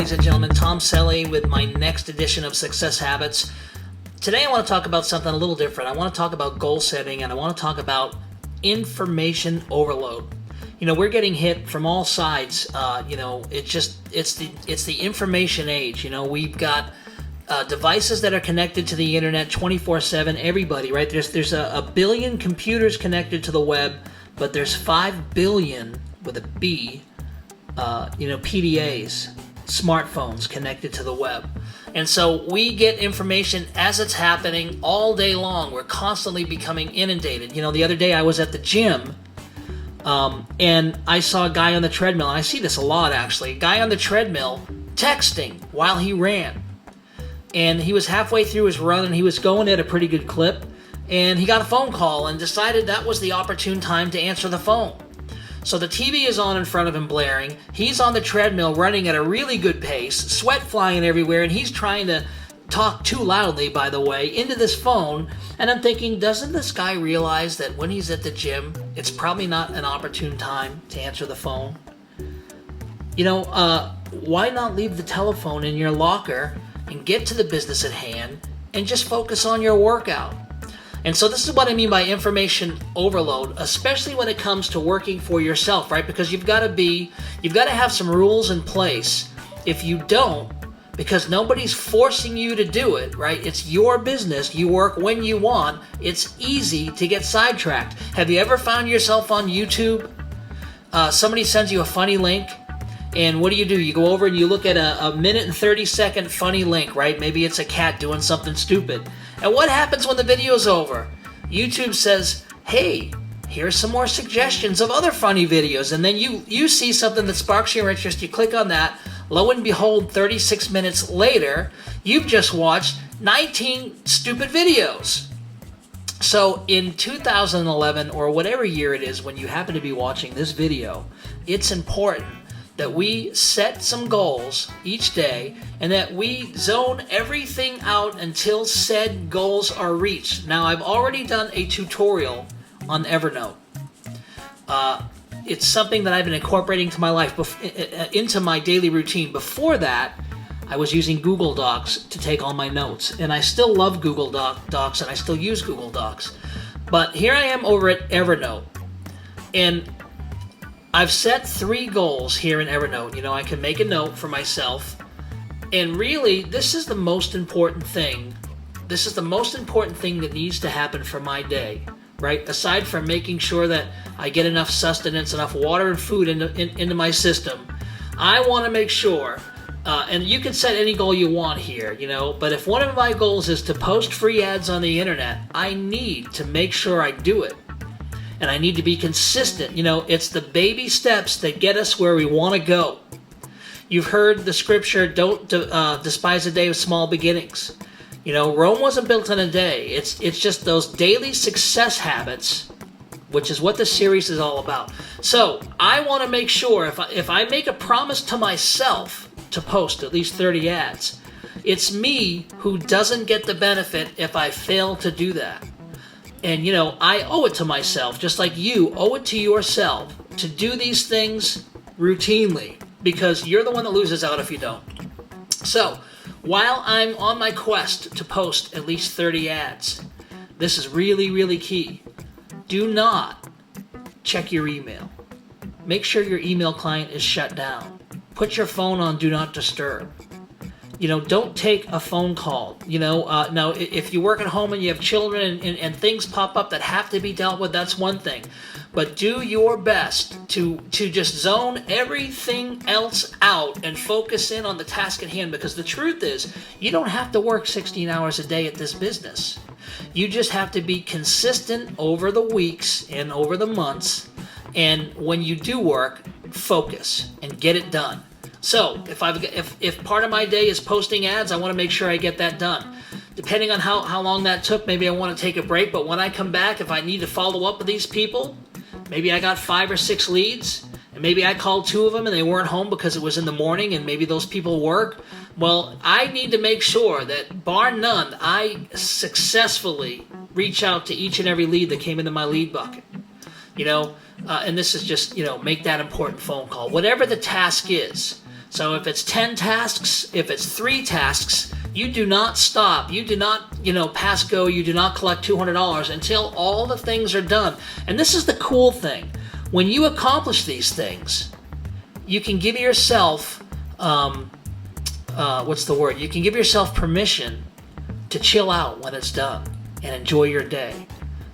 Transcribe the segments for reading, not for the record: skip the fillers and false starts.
ladies and gentlemen. Tom Cellie with my next edition of Success Habits. Today I want to talk about something a little different. I want to talk about goal setting, and I want to talk about information overload. You know, we're getting hit from all sides. It's the information age. You know, we've got devices that are connected to the internet 24/7. Everybody, right? There's a billion computers connected to the web, but there's 5 billion with a B. PDAs, smartphones connected to the web. And so we get information as it's happening all day long. We're constantly becoming inundated. You know, the other day I was at the gym and I saw a guy on the treadmill, and I see this a lot actually, a guy on the treadmill texting while he ran. And he was halfway through his run and he was going at a pretty good clip, and he got a phone call and decided that was the opportune time to answer the phone. So the TV is on in front of him blaring, he's on the treadmill running at a really good pace, sweat flying everywhere, and he's trying to talk too loudly, by the way, into this phone. And I'm thinking, doesn't this guy realize that when he's at the gym, it's probably not an opportune time to answer the phone? You know, why not leave the telephone in your locker and get to the business at hand and just focus on your workout? And so this is what I mean by information overload, especially when it comes to working for yourself, right? Because you've got to have some rules in place. If you don't, because nobody's forcing you to do it, right? It's your business. You work when you want. It's easy to get sidetracked. Have you ever found yourself on YouTube? Somebody sends you a funny link, and what do? You go over and you look at a minute and 30-second funny link, right? Maybe it's a cat doing something stupid. And what happens when the video's over? YouTube says, hey, here's some more suggestions of other funny videos. And then you see something that sparks your interest, you click on that. Lo and behold, 36 minutes later, you've just watched 19 stupid videos. So in 2011, or whatever year it is when you happen to be watching this video, it's important that we set some goals each day and that we zone everything out until said goals are reached. Now, I've already done a tutorial on Evernote. It's something that I've been incorporating to my life, into my daily routine. Before that, I was using Google Docs to take all my notes, and I still love Google Docs, and I still use Google Docs. But here I am over at Evernote, and I've set 3 goals here in Evernote. You know, I can make a note for myself, and really, this is the most important thing. This is the most important thing that needs to happen for my day, right? Aside from making sure that I get enough sustenance, enough water and food into my system, I want to make sure, and you can set any goal you want here, you know, but if one of my goals is to post free ads on the internet, I need to make sure I do it. And I need to be consistent. You know, it's the baby steps that get us where we want to go. You've heard the scripture, don't despise the day of small beginnings. You know, Rome wasn't built in a day. It's just those daily success habits, which is what the series is all about. So I want to make sure if I make a promise to myself to post at least 30 ads, it's me who doesn't get the benefit if I fail to do that. And, you know, I owe it to myself, just like you owe it to yourself, to do these things routinely, because you're the one that loses out if you don't. So, while I'm on my quest to post at least 30 ads, this is really, really key. Do not check your email. Make sure your email client is shut down. Put your phone on Do Not Disturb. You know, don't take a phone call. You know, now if you work at home and you have children and things pop up that have to be dealt with, that's one thing. But do your best to just zone everything else out and focus in on the task at hand, because the truth is, you don't have to work 16 hours a day at this business. You just have to be consistent over the weeks and over the months, and when you do work, focus and get it done. So if part of my day is posting ads, I want to make sure I get that done. Depending on how long that took, maybe I want to take a break, but when I come back, if I need to follow up with these people, maybe I got 5 or 6 leads, and maybe I called 2 of them and they weren't home because it was in the morning and maybe those people work. Well, I need to make sure that, bar none, I successfully reach out to each and every lead that came into my lead bucket. You know, and this is just, you know, make that important phone call. Whatever the task is, So if it's 10 tasks, if it's 3 tasks, you do not stop. You do not, pass go. You do not collect $200 until all the things are done. And this is the cool thing. When you accomplish these things, you can give yourself, You can give yourself permission to chill out when it's done and enjoy your day,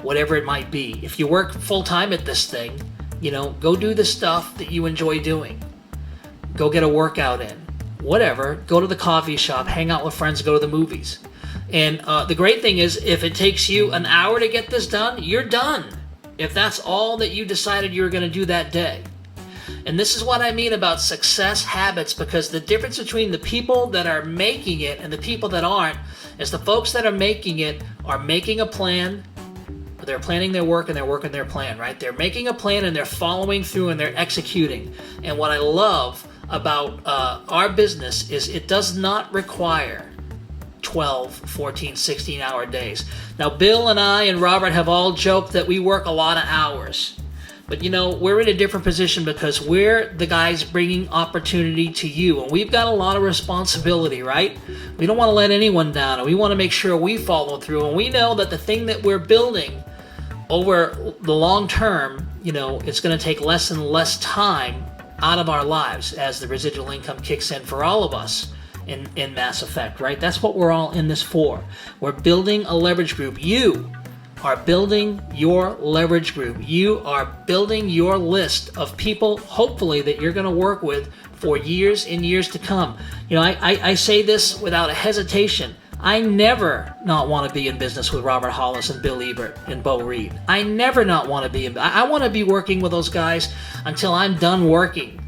whatever it might be. If you work full-time at this thing, go do the stuff that you enjoy doing. Go get a workout in, whatever. Go to the coffee shop, hang out with friends, go to the movies. And the great thing is, if it takes you an hour to get this done, you're done. If that's all that you decided you were going to do that day. And this is what I mean about success habits, because the difference between the people that are making it and the people that aren't is the folks that are making a plan. They're planning their work and they're working their plan, right? They're making a plan and they're following through and they're executing. And what I love about our business is it does not require 12, 14, 16-hour days. Now, Bill and I and Robert have all joked that we work a lot of hours. But, we're in a different position because we're the guys bringing opportunity to you. And we've got a lot of responsibility, right? We don't want to let anyone down. And we want to make sure we follow through. And we know that the thing that we're building over the long term, it's going to take less and less time out of our lives as the residual income kicks in for all of us in Mass Effect, right? That's what we're all in this for. We're building a leverage group. You are building your leverage group. You are building your list of people, hopefully, that you're going to work with for years and years to come. I say this without a hesitation. I never not want to be in business with Robert Hollis and Bill Ebert and Bo Reed. I never not want to be I want to be working with those guys until I'm done working.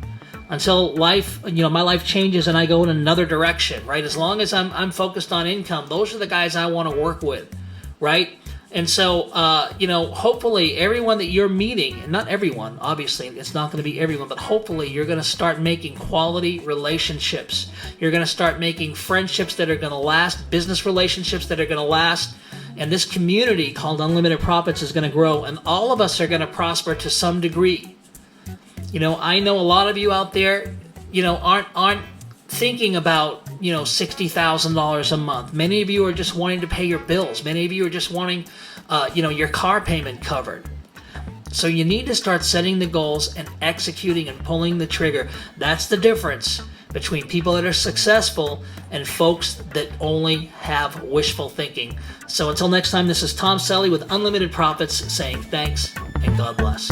Until life, my life changes and I go in another direction, right? As long as I'm focused on income, those are the guys I want to work with, right? And so, hopefully everyone that you're meeting, and not everyone, obviously, it's not going to be everyone, but hopefully you're going to start making quality relationships. You're going to start making friendships that are going to last, business relationships that are going to last, and this community called Unlimited Profits is going to grow, and all of us are going to prosper to some degree. I know a lot of you out there, aren't thinking about, $60,000 a month. Many of you are just wanting to pay your bills. Many of you are just wanting, your car payment covered. So you need to start setting the goals and executing and pulling the trigger. That's the difference between people that are successful and folks that only have wishful thinking. So until next time, this is Tom Cellie with Unlimited Profits saying thanks and God bless.